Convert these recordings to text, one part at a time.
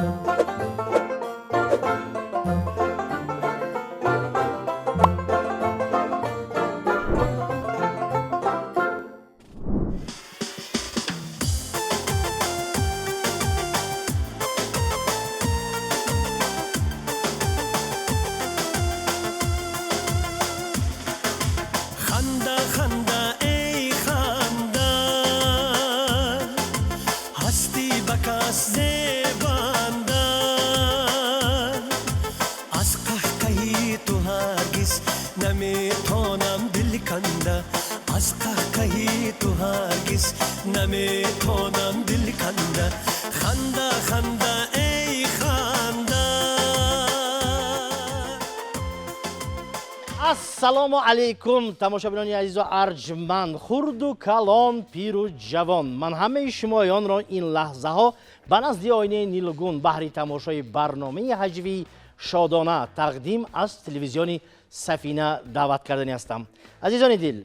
خنده خنده ای خنده هستی بکس زیبنده از قهقهی تو هرگز نمیتونم دل کنده از قهقهی تو هرگز نمیتونم دل کنده خنده خنده ای خنده. ассалому алайкум тамошобинони азизу арҷманд хурду калон пиру ҷавон ман ҳамаи шумоёнро ин лаҳзаҳо ба назди оинаи нилгун баҳри тамошои барномаи ҳаҷвии шодона тақдим аз телевизиони сафина даъват кардани ҳастам. азизони дил,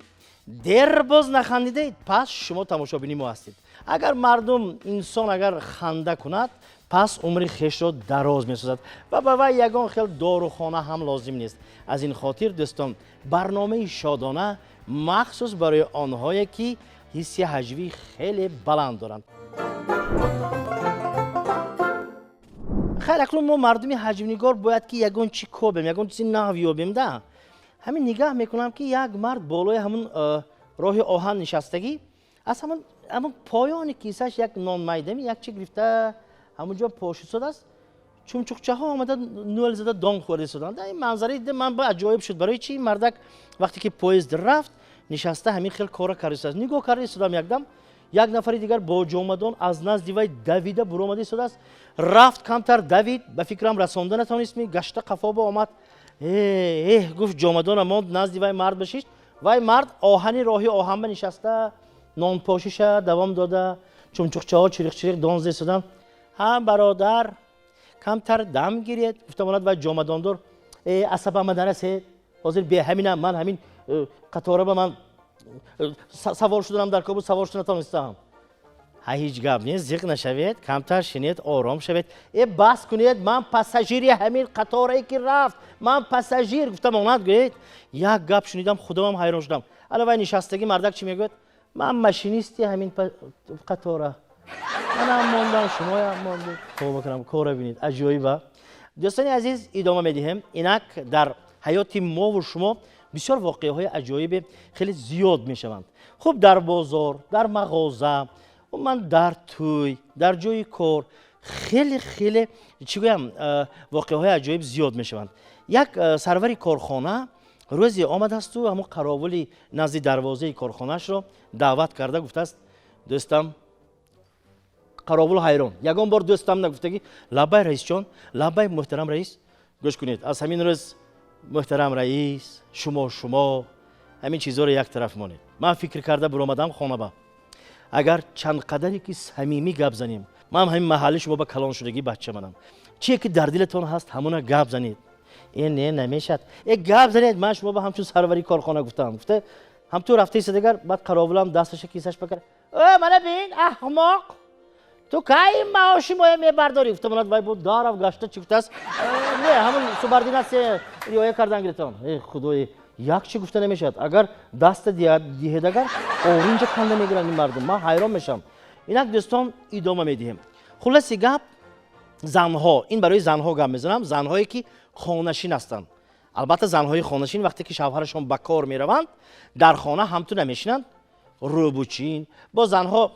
дер боз нахандидаед, пас шумо тамошобини мо ҳастед. агар мардум инсон агар ханда кунад, пас умри хешро дароз месозад ва ба вай ягон хел дорухона ҳам лозим нест. аз ин хотир дӯстон, барномаи шодона махсус барои онҳое ки ҳисси ҳаҷвӣ хеле баланд доранд. хайр, акнун мо мардуми ҳаҷвнигор бояд ки ягон чӣ кобем, ягон чизи нав ёбем да. ҳамин нигаҳ мекунам ки як мард болои ҳамун роҳи оҳан нишастагӣ, аз ҳамун поёни кисаш як нонмайдами як чӣ гирифта ҳамунҷо пош истодааст. чумчуқчаҳо омада нӯл зада дон хӯрда истоданд. ин манзараи дида ман ба аҷоиб шуд. барои чӣ мардак вақте ки поезд рафт нишаста ҳамин хел кора карда истодааст. нигоҳ карда истодам якдам як нафари дигар бо ҷомадон аз назди вай давида буромада истодааст. рафт камтар давид, ба фикрам расонда натавонистми, гашта қафоба омад. гуфт ҷомадона монд назди вай мард башишт. вай мард оҳани роҳи оҳанба нишаста нонпошиша давом дода чумчуқчаҳо чириқ дон зада истоданд. ҳа бародар камтар дам гиред. гуфтам онад вай ҷомадондор асабама нарасед. ҳозир бе ҳаминам ман ҳамин қатораба ман савор шуданам дар кобул савор шуда натавонистам. ҳа ҳеҷ гап нест, зиқ нашавед, камтар шинед, ором шавед. бас кунед, ман пассажири ҳамин қаторае ки рафт, ман пассажир. гуфтам онад гӯед. як гап шунидам, худамам ҳайрон шудам. ала вай нишастагӣ мардак чӣ мегӯяд? ман машинисти ҳамин қатора. манам мондам, шумоям мондед. хоб кунам, кора бинед. аҷоиба. дӯстони азиз, идома медиҳем. инак дар ҳаёти мову шумо бисёр воқеаҳои аҷоибе хеле зиёд мешаванд. хуб, дар бозор, дар мағоза, умуман дар тӯй, дар ҷои кор хеле чӣ гӯям воқеаҳои аҷоиб зиёд мешаванд. як сарвари корхона рӯзе омадасту ҳамун қаровули назди дарвозаи корхонаашро даъват карда гуфтааст: дӯстам, қаровул ҳайрон. ягон бор дӯстам нагуфтагӣ: лаббай раисҷон, лаббай муҳтарам раис. гӯш кунед, аз ҳамин рӯз муҳтарам раис, шумо ҳамин чизҳоро як тараф монед. ман фикр карда биромадам хонаба. агар чанд қадаре ки самимӣ гап занем, ман ҳамин маҳалли шумо ба калон шудагӣ бача манам. чие ки дар дилатон ҳаст ҳамуна гап занед. не намешад. гап занед. ман шумо ба ҳамчун сарвари корхона гуфтам. гуфта ҳамту рафта истодагар, баъд қаровулам дасташа кисаш пакард. мана бин аҳмоқ, ту кай маоши моя мебардорӣ? гуфтам онад вай бо дарав гашта чӣ гуфтааст? не ҳамун субординатсия риоя кардан гирифтам. худое, як чӣ гуфта намешавад. агар даста диҳедагар оринҷа канда мегиранд ин мардум. ман ҳайрон мешавам. инак дӯстон, идома медиҳем. хулоси гап, занҳо, ин барои занҳо гап мезанам. занҳое ки хонашин ҳастанд. албатта занҳои хонашин вақте ки шавҳарашон ба кор мераванд, дар хона ҳамту намешинанд, рӯбучин. бо занҳо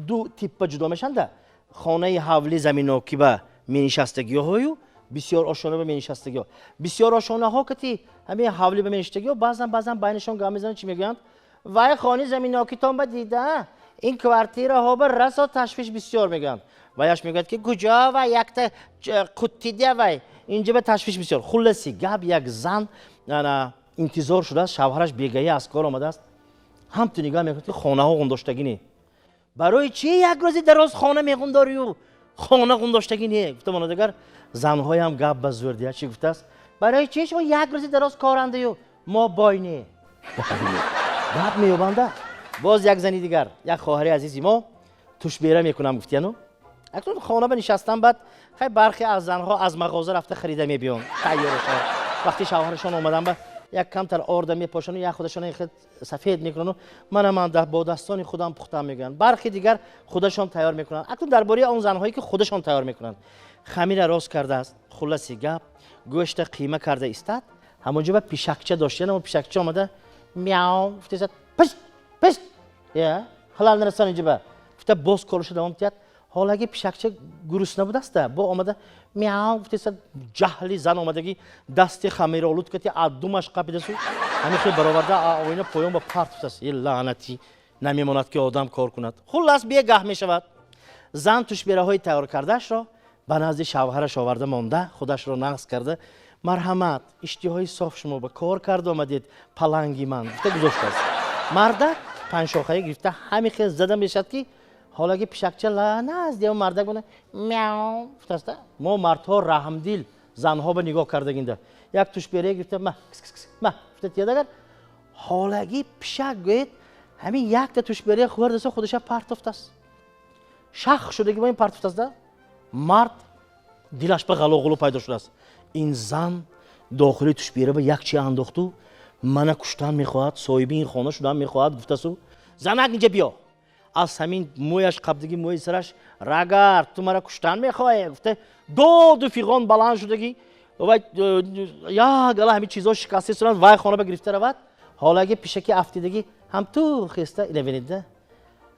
ду типпа ҷудо мешанда. хонаи ҳавли заминокиба менишастагиҳою бисёр ошона ба менишастагиҳо. бисёр ошонаҳо кати ҳамин ҳавли ба менишастагиҳо баъзан байнашон гап мезананд. чӣ мегӯянд? вай хони заминокитон ба дида, ин квартираҳо ба расо ташвиш бисёр мегӯянд. ваяш мегӯяд ки куҷо вай якта қуттидия вай инҷа ба ташвиш бисёр. хулоси гап, як зан интизор шудааст, шавҳараш бегаҳӣ аз кор омадааст. ҳамту нигоҳ мекунад ки хонаҳо ғундоштагӣ не. барои чӣ як рӯзи дароз хона меғундорию? хона ғундоштагӣ не. гуфтам онадагар, занҳоям гап ба зӯр диҳад. чӣ гуфтааст? барои чӣ шумо як рӯзи дароз корандаю? мо бой не. гап меёбанда. боз як зани дигар, як хоҳари азизи мо тушбера мекунам гуфтияну. اکنون خانه نشستن بعد خیلی برخی از زنها از مغازه رفته خریده میبیان تیارشون وقتی شوهرشون اومدن به یک کم تر آرد میپاشن و یک خودشون خود سفید میکنن من با دستان خودم پختم میگن برخی دیگر خودشون تیار میکنن اکنون درباره اون زنهایی که خودشون تیار میکنن خمیر راست کرده است خلاصی گپ گوشت قیمه کرده استاد همونجا به پیشکچه داشتن و پیشکچه اومده میاو فتیزت پشت یا حلال نرسان اینجا به فته باز کارش دوام تیاد حالا اگه پیشکچه گروس نبود است با اومده میاو فتیزت جهلی زن اومدگی دست خمیر آلود کتی ادومش قبیده سو همین خیلی برآورده آینه پایان با پرت است یه لعنتی نمیماند که آدم کار کند خلاص بیگاه میشود زن توش بیره های تیار کردهش را به نزد شوهرش آورده مانده خودش را نقص کرده مرحمت اشتهای صاف شما به کار کرد آمدید پلنگی من گفته گذاشته است مردک پنج شاخه گرفته همین خیلی زده میشد که حالا اگه پیشکچه نه از دیو مردک بونه میاو گفته ما مردها رحمدل زنها به نگاه کردگینده یک توش بیره گرفته ما گفته اگر حالا اگه پیشک گوید همین یک تا توش بیره خورده خودش پرتفت است شخ شده که با این پرتفت است مرد دیلش به غلو پیدا شده است این زن داخلی توش بیره به یک چی انداختو من کشتن میخواهد صاحبی این خانه شدن میخواهد گفته سو زنک اینجا بیا از همین مویش قبضگی موی سرش رگر تو مرا کشتن میخواهی گفته دو فیغان بلند شدگی و یا گله همین چیزا شکسته سرن وای خانه بگرفته رود حالا اگه پیشکی افتیدگی هم تو خسته اینو ببینید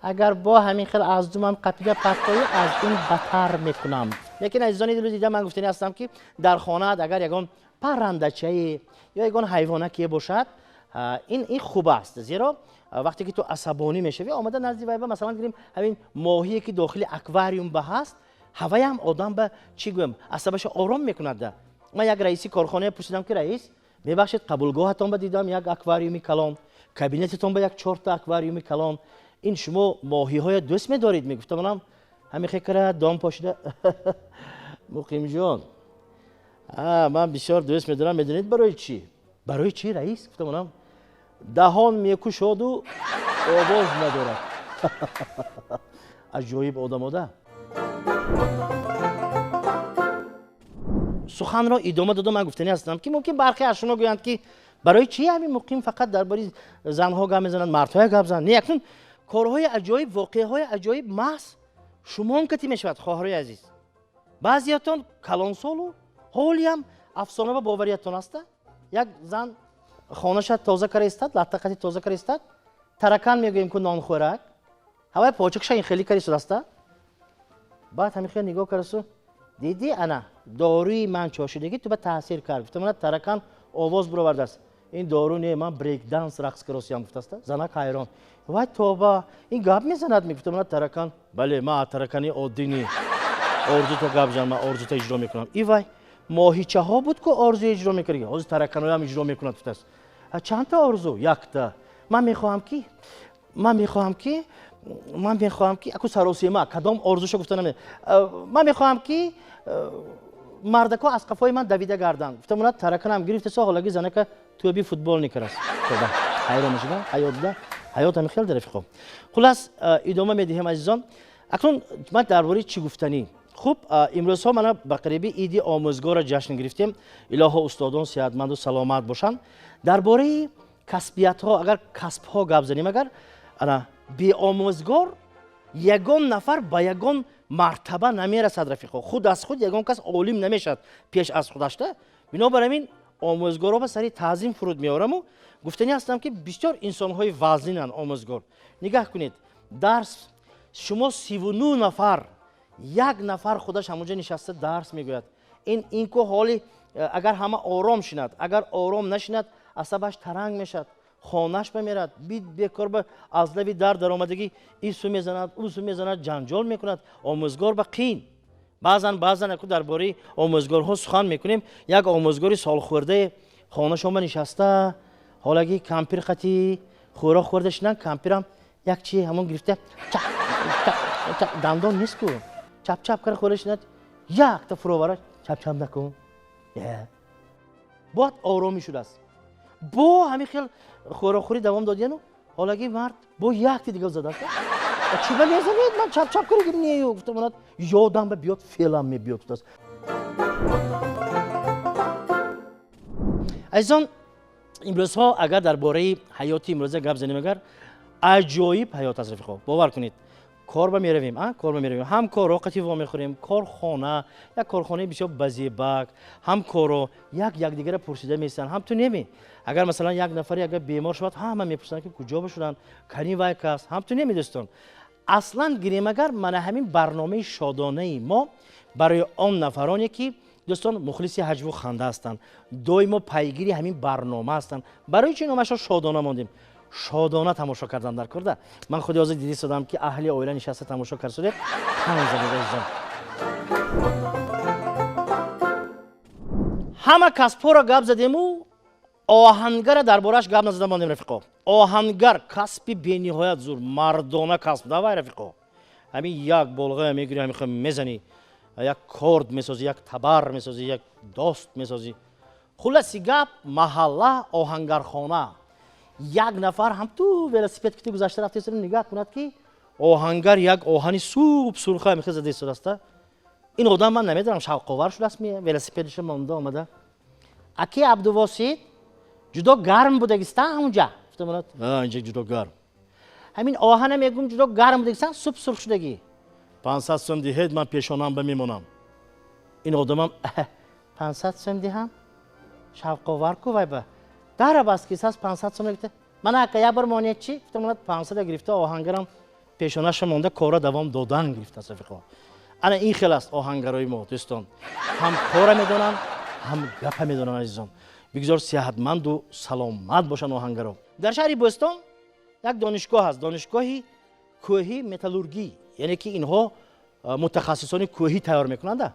اگر با همین خیلی از دو من قطعه پرتایی از این بهتر میکنم لیکن عزیزانی دلو دیدم من گفتنی هستم که در خانه اگر یگان پرندچه یا یگان حیوانکی باشد این خوب است زیرا وقتی که تو عصبانی میشوی آمده نزدیک وایبا مثلا گیریم همین ماهی که داخل اکواریوم به هست هوای هم آدم به چی گویم عصبش آرام میکند من یک رئیسی کارخانه پرسیدم که رئیس ببخشید قبولگاهتون به دیدم یک اکواریومی کلان کابینتتون به یک 4 تا اکواریومی کلان این شما ماهی های دوست می‌دارید میگفتم منم همین خیلی دام پاشیده مقیم جان من بسیار دوست می‌دارم میدونید برای چی رئیس گفتم منم دهان میکشاد و آواز ندارد عجایب آدم سخن را ادامه دادم من گفتنی هستم که ممکن برخی از شما گویند که برای چی همین مقیم فقط درباره زنها گپ میزنند مردها گپ میزنند نه اکنون کارهای عجایب واقعهای عجایب محض شما هم کتی میشود خواهرای عزیز بعضیاتون کلانسال و حالی هم افسانه و باوریتون است یک زن خانه‌اش تازه کرده است لطقتی تازه کرده است ترکان میگوییم که نان خورک هوای پاچکش این خیلی کاری است بعد همین خیلی نگاه کرد دیدی انا داروی من چاشیدگی تو به تاثیر کرد گفتم من ترکان آواز برآورده است این دارو نه من بریک دانس رقص کروسیام گفته است زنک حیران وای توبه این گپ میزند میگفتم من ترکان بله ما ترکانی عادی نی ارزو تو گپ جان من ارزو تو اجرا میکنم ای وای ماهیچه ها بود که ارزو اجرا میکردی از ترکان هم اجرا میکند گفته است چند تا ارزو یک تا من میخواهم که اكو سروسی ما کدام ارزوشو گفتن من میخواهم که مردکا از قفای من دویده گردن گفتم من ترکنم گرفته سو حالا زنه که تو بی فوتبال نکرس خدا حیران میشم حیات هم خیلی رفیقم خلاص ادامه میدیم عزیزان اکنون من درباره چی گفتنی خوب امروز ها من به قریبی عید آموزگار جشن گرفتیم الهه استادان صحتمند و سلامت باشن درباره کسبیت ها اگر کسب ها گپ زنیم اگر انا بی آموزگار یگان نفر با یگان مرتبه نمیرسد رفیقا خود از خود یگان کس عالم نمیشد پیش از خودش ده بنابراین آموزگارا به سری تعظیم فرود میارم و گفتنی هستم که بسیار انسان های وزینن آموزگار نگاه کنید درس شما 39 نفر یک نفر خودش همونجا نشسته درس میگوید این که حالی اگر همه آرام شند اگر آرام نشند عصبش ترنگ میشد خانهش بمیرد بید بیکار به از لوی در آمدگی ایسو میزند اوسو میزند جنجال میکند آموزگار به قین بعضن اکو درباره آموزگارها سخن میکنیم یک آموزگاری سال خورده خانه شما نشسته حالگی کمپیر خطی خورا خورده شدن کمپیرم یک چی همون گرفته دندان نیست کو چپ کرد خورده شدن یک تا فروورش چپ نکن باید آرامی شده است با همین خیلی خوراخوری دوام دادین و حالگی مرد با یک دیگه زده است چی به میزنید من چپ چپ کنه گفتم نیو گفتم من یادم بیاد فیلم می بیاد است عزیزان امروز ها اگر درباره حیات امروزه گپ زنیم اگر عجایب حیات از رفیقا باور کنید کار به میرویم کار به میرویم هم کارو قطعی وا میخوریم کارخانه یک کارخانه بسیار بزیبک هم کارو یک دیگر پرسیده میستن هم تو نمی اگر مثلا یک نفری اگر بیمار شد همه میپرسن که کجا بشودن کنی وای کس هم تو نمی دوستان اصلا گیریم اگر من همین برنامه شادانه ای ما برای آن نفرانی که دوستان مخلص حج و خنده هستند دویم پیگیری همین برنامه هستند برای چی نامش شادانه ماندیم شادانه تماشا کردن در کرده من خودی از دیدی شدم که اهل اویله نشسته تماشا کرده همه کسب را گپ زدیم و آهنگر دربارش گپ نزدم ماندیم رفیقا آهنگر کسب بی‌نهایت زور مردانه کسب دوای رفیقا همین یک بلغه میگیری همین خود میزنی یک کورد میسازی یک تبر میسازی یک داست میسازی خلاصی گپ محله آهنگرخانه یک نفر هم تو ولسیپد که تو گذشته رفته سر نگاه کند که آهنگر یک آهنی سوپ سرخه میخواد زده شده است این آدم من نمیدونم شوق آور شده است ولسیپدش مونده آمده اکی عبدالواسط جدا گرم بوده گسته اونجا گفتم اینجا جدا گرم همین آهن میگم جدا گرم بوده گسته سوپ سرخ شدگی 500 سوم دهید من پیشانم بمیمونم این آدمم 500 سوم دهم شوق آور کو وای با در باز کیسه از 500 سوم گفته من اگه بار مانیت چی گفتم 500 گرفته آهنگرم پیشانش مونده کارا دوام دادن گرفته صفقا انا این خیلی است آهنگرای ما دوستان هم کار میدونن هم گپ میدونن عزیزان بگذار صحتمند و سلامت باشن آهنگرا در شهر بوستان یک دانشگاه هست دانشگاهی کوهی متالورژی یعنی که اینها متخصصان کوهی تیار میکنند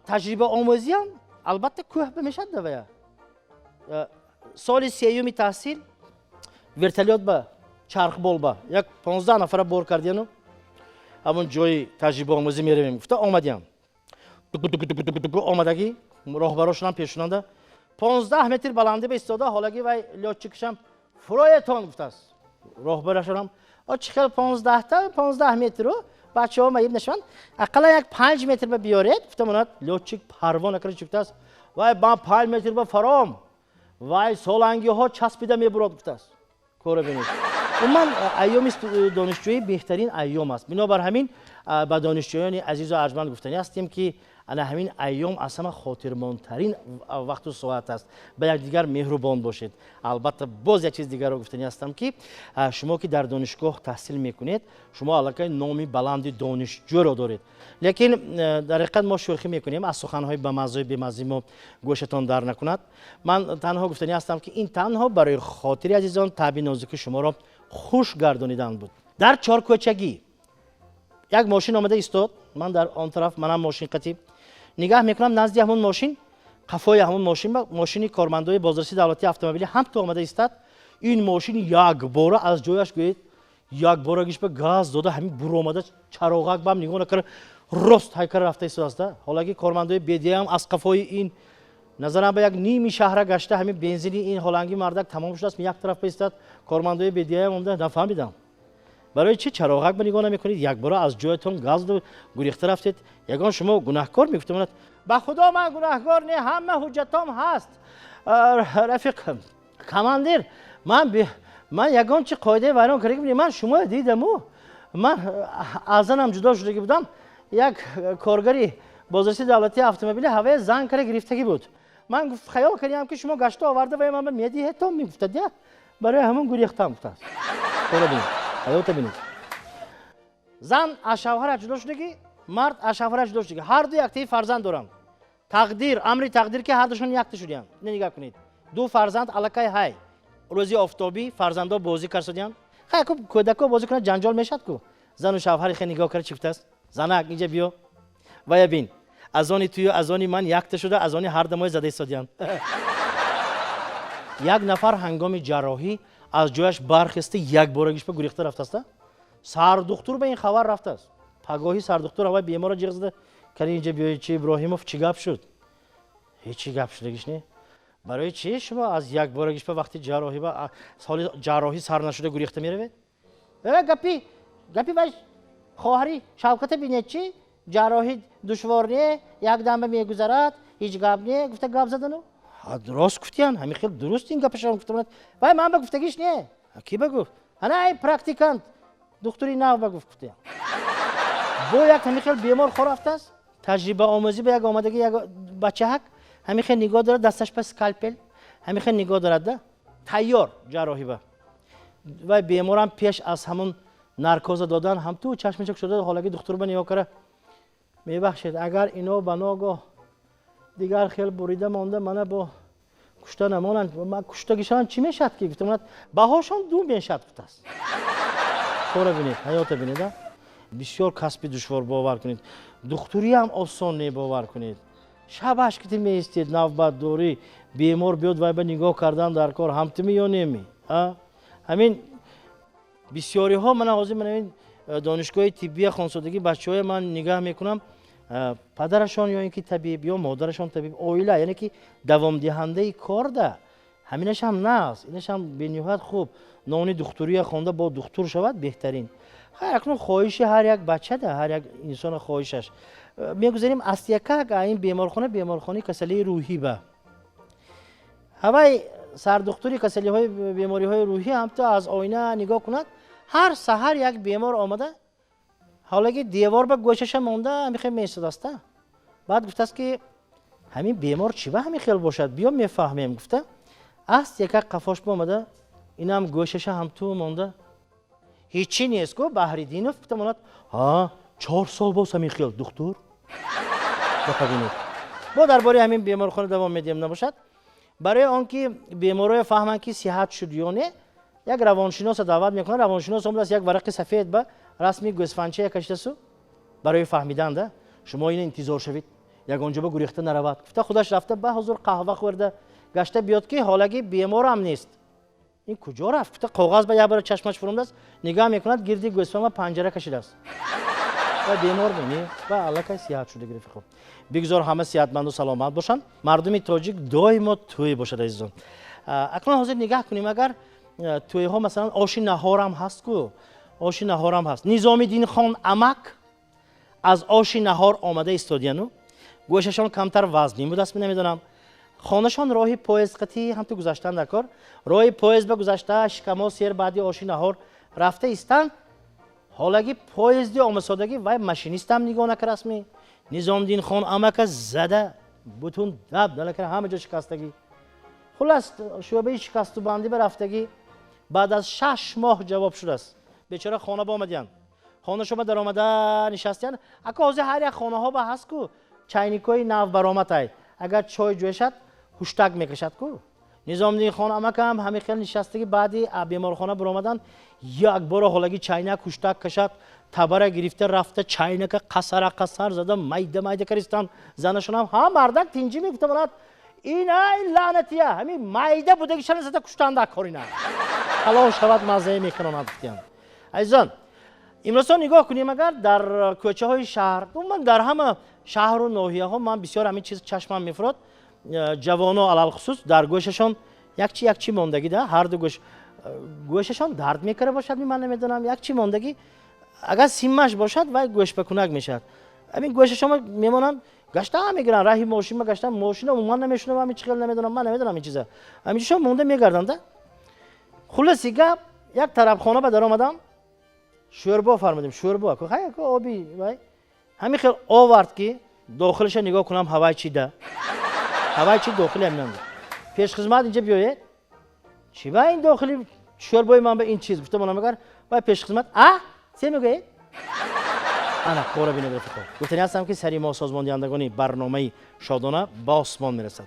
تجربه آموزی هم البته کوه بمیشد دویا سال سیومی تحصیل ورتالیات با چرخ بال با یک 15 نفر بار کردیم همون جای تجربه آموزی میرویم گفته آمدیم آمدگی راهبراشون پیشوننده 15 متر بلنده به ایستاده حالگی و لاچکشم فرایتان گفته است راهبرشون چخل 15 متر رو بچه ها میگیم نشون اقلا یک 5 متر به بیارید گفتم اونات لاچک پروانه نکرد چکته است وای با 5 متر به فرام وای سالنگی ها چسبیده میبرد گفته است کار ببینید من ایام دانشجویی بهترین ایام است بنابر همین با دانشجویان عزیز و ارجمند گفتنی هستیم که انا همین ایام اصلا خاطرماندترین وقت و ساعت است به یکدیگر مهربان باشید البته باز یک چیز دیگر رو گفتنی هستم که شما که در دانشگاه تحصیل میکنید شما علاقه نامی بلند دانشجو را دارید لیکن در حقیقت ما شوخی میکنیم از سخنهای به مزه به مزه ما گوشتان در نکند من تنها گفتنی هستم که این تنها برای خاطر عزیزان طبع نازک شما را خوش گردانیدن بود در چارکوچگی یک ماشین آمده ایستاد من در آن طرف منم ماشین قطعی نگاه میکنم نزدیک همون ماشین قفای همون ماشینی کارمندای بازرسی دولتی اتومبیلی هم تو آمده ایستاد این ماشین یک بار از جایش گوید یک بار گیش به گاز داده همین برو آمده چراغک بام نگاه نکرد راست هایکر رفته ایستاد حالا که کارمندای بدیه هم از قفای این نظرم به یک نیمی شهر گشته همین بنزینی این هولنگی مردک تمام شده است یک طرف ایستاد کارمندای بدیه هم اومده نفهمیدم برای چی چراغک به نگاه نمیکنید یک بار از جایتون گاز دو گریخته رفتید یگان شما گناهکار میگفتم به خدا من گناهکار نه همه حجتام هست رفیق کماندیر من یگان چه قاعده ویران کردم من شما دیدم من از زنم جدا شده بودم یک کارگری بازرسی دولتی اتومبیل هوای زنگ کرده گرفتگی بود من خیال کردم که شما گشت آورده و من میدی هتام میگفتد یا برای همون گریختم گفتم حیات بینید زن از شوهر جدا شدگی مرد از شوهر جدا شدگی هر دو یکتی فرزند دارن تقدیر امری تقدیر که هر دوشون یکتی شدن نگاه کنید دو فرزند الکای های روزی آفتابی فرزندا بازی کردن خیلی کودکا بازی کنه جنجال میشد کو زن و شوهر خیلی نگاه کرد چیفت است زنک اینجا بیا و ببین از آنی توی از آنی من یکت شده از آنی هر دمای زده ایستادن یک نفر هنگام جراحی از جایش برخسته یک بارگیش به گریخته رفته است سر دکتر به این خبر رفته است پگاهی سر دکتر اول بیمار را جیغ زده که اینجا بیای چی ابراهیموف چی گپ شد هیچی گپ شدگیش نه برای چی شما از یک بارگیش به وقتی جراحی با سال جراحی سر نشده گریخته میروید گپی باش خواهری شوکت بینیچی جراحی دشوار نیه یک دم میگذرد هیچ گپ نیه گفته گپ زدن درست گفتین همین خیلی درست این گپشون گفتم وای من به گفتگیش نیه کی بگو انا ای پرکتیکانت دکتری ناو بگو گفتم با یک همین خیلی بیمار خورافت است تجربه آموزی به یک آمادگی یک بچه هک همین خیلی نگاه داره دستش پس اسکالپل همین خیلی نگاه داره ده تیار جراحی با و بیمارم پیش از همون نارکوز دادن هم تو چشمش شده حالا دکتر به نگاه کنه میبخشید اگر اینو بناگاه دیگر خیلی بریده مانده من با کشته نمانند من کشتگیشان چی میشد که گفتم بهاشان دو میشد گفت است خورا بینید حیات بینید بسیار کسبی دشوار باور کنید دکتری هم آسان نی باور کنید شبش که میستید نوبت دوری بیمار بیاد و به نگاه کردن در کار همتمی یا نمی همین بسیاری ها من آغازی من این دانشگاه طبی خانسادگی بچه های من نگاه میکنم پدرشان یا اینکه طبیب یا مادرشان طبیب اویله یعنی که دوام دهنده کار ده همینش هم نه اینش هم به نهایت خوب نانی دکتری خوانده با دکتر شود بهترین خیر اکنون خواهش هر یک بچه ده هر یک انسان خواهشش میگذاریم استیکا این بیمارخانه کسلی روحی به هوای سردکتری کسلی های بیماری های روحی هم تو از آینه نگاه کند هر سحر یک بیمار آمده حالا که دیوار به گوشش مونده میخوای میستد است بعد گفته است که همین بیمار چی به همین خیال باشد بیا میفهمیم گفته است یک قفاش آمده این هم گوشش هم تو مونده هیچی نیست کو بحری دینوف گفته مونات 4 سال باز همین خیال دکتر ببینید با درباره همین بیمارخانه دوام میدیم نباشد برای آنکه بیمارای فهمن که صحت شد یا نه یک روانشناس دعوت میکنه روانشناس هم یک ورق سفید به رسمی گوسفندچه کشیده سو برای فهمیدن ده شما این انتظار شوید یک اونجا به گریخته نرود گفته خودش رفته به حضور قهوه خورده گشته بیاد که حالگی بیمار هم نیست این کجا رفت گفته کاغذ به یک بار چشمش فرونده است نگاه میکند گردی گوسفند پنجره کشیده است و بیمار بینی و الکی صحت شده گرفت خب بگذار همه صحتمند و سلامت باشن مردم تاجیک دائما توی باشد عزیزان اکنون حاضر نگاه کنیم اگر توی ها مثلا آشی نهار هم هست کو آشی نهار هم هست نظام دین خان امک از آشی نهار آمده استادیانو گوششان کمتر وزنی بود است نمیدونم خانهشان راهی پاییز قطعی هم تو گذاشتن در کار راهی پاییز به گذاشته شکما سیر بعدی آشی نهار رفته ایستن حالگی پاییز دی آمسادگی و ماشینیست هم نگاه نکر رسمی نظام دین خان امک زده بتون دب نلکر همه جا شکستگی خلاص شعبه شکست و بندی به رفتگی بعد از 6 ماه جواب شده است بیچاره خانه با آمدین خانه شما در آمده نشستین اگه حاضر هر یک خانه ها به هست کو چاینیکای نو برآمد ای اگر چای جوشد هشتگ میکشد کو نظام دین خان امک هم همین خیلی نشستگی بعدی بیمارخانه بر آمدن یک بار حالگی چاینک هشتگ کشد تبره گرفته رفته چاینک قصر زده میده کریستان زنشون هم مردک تینجی میگفته بلد این لعنتیه همین میده بوده که شن زده کشتن در کاری نه حالا شود مزه میکنن گفتیم عزیزان امروز نگاه کنیم اگر در کوچه های شهر من در همه شهر و ناحیه ها من بسیار همین چیز چشمم میفراد جوانا علل خصوص در گوششان یک چی ماندگی ده هر دو گوششان درد میکنه باشد من نمیدونم یک چی ماندگی اگر سیمش باشد و گوش بکنک میشد همین گوششان میمونن گشته هم میگیرن راهی ماشین ما گشتن ماشین من نمیشونم همین چیکار نمیدونم من نمیدونم این چیزا همینجوری مونده میگردن ده خلاصی گپ یک طرف خانه به در آمدم شوربا فرمودیم شوربا که خیلی که آبی وای همین خیلی آورد که داخلش نگاه کنم هوای چی ده هوای چی داخلی همین پیش خدمت اینجا بیاید چی با این داخلی شوربای من به این چیز گفتم من میگم وای پیش خدمت چی میگه انا کورا بینه رفیقا گفتنی هستم که سری ما سازماندهندگانی برنامه شادانه با آسمان میرسد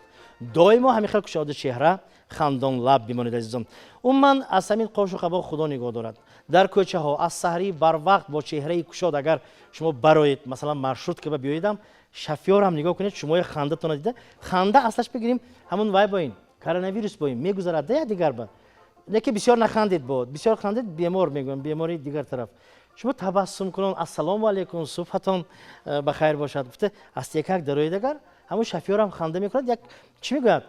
دائما همین خیلی شاد چهره خندان لب بمانید عزیزان اون من از همین قاش و قبا خدا نگاه دارد در کوچه ها از سحری بر وقت با چهره کشاد اگر شما برایید مثلا مرشد که بیاییدم شفیار هم نگاه کنید شما خنده تون دیده خنده اصلش بگیریم همون وای با این کرونا ویروس با این میگذرد ده دیگر بعد لکه بسیار نخندید بود بسیار خندید بیمار میگم بیماری دیگر طرف شما تبسم کنون السلام علیکم صبحتون بخیر باشد گفته از یک درایید اگر همون شفیار هم خنده میکند یک چی میگه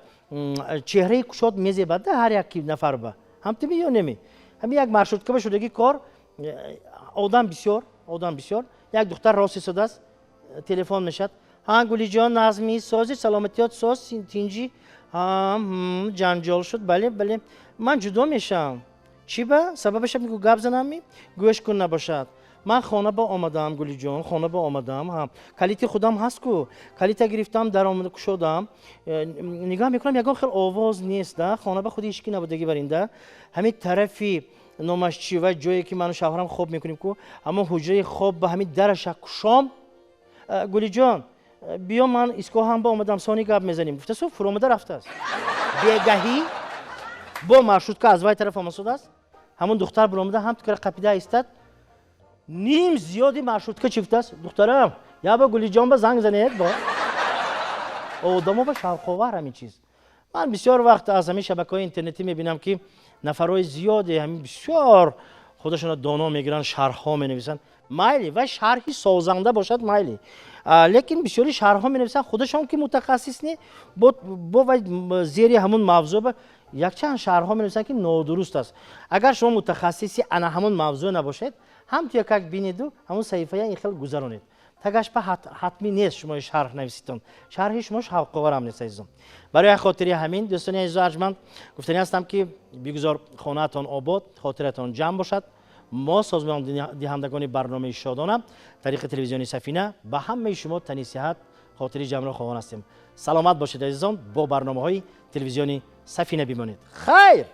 چهره کشاد میزه بعد هر یک نفر به هم تو یا نمی همین یک مرشد که شدگی کار odam bisyor یک دختر راست ایستاده است تلفن میشد ها گلی جان نظمی سازی سلامتیات ساز تینجی جنجال شد بله من جدا میشم چی با سببش میگو گپ زنم گوش کن نباشد من خانه با آمدم گلی جان خانه با آمدم هم کلیت خودم هست کو کلیت گرفتم در آمده شدم نگاه میکنم یگان خیلی آواز نیست ده خانه با خودی هیچکی نبودگی برینده همین طرفی نامش چی و جایی که من و شوهرم خواب میکنیم کو اما حجره خواب به همین درش شام گلی جان بیا من اسکو هم با آمدم سانی گپ میزنیم گفته سو فرامده رفته است بیگهی با مرشود که از وای طرف آمده است همون دختر برآمده هم تو قپیده ایستاد نیم زیادی مرشود که چفت است دخترم یا با گلی جان با زنگ زنید با آدمو با شوق‌آور همین چیز من بسیار وقت از همین شبکه‌های اینترنتی میبینم که نفرای زیادی همین بسیار خودشون دانا میگیرن شرح‌ها مینویسن مایلی و شرحی سازنده باشد مایلی لیکن بسیاری شرح‌ها مینویسن خودشون که متخصص نی با زیر همون موضوع یک چند شرح‌ها مینویسن که نادرست است اگر شما متخصصی انا همون موضوع نباشید هم تو یک بینید و همون صحیفه این خیلی گذرونید تگاش به حتمی نیست شما شرح نویسیدون شرحی شما حق‌آور هم نیست عزیزم برای خاطر همین دوستان عزیز و ارجمند گفتنی هستم که بگذار خانه‌تان آباد خاطرتان جمع باشد ما سازمان دهندگان برنامه شادانه طریق تلویزیونی سفینه به همه شما تنی صحت خاطری جمع را خواهان هستیم سلامت باشید عزیزان با برنامه‌های تلویزیونی سفینه بمانید خیر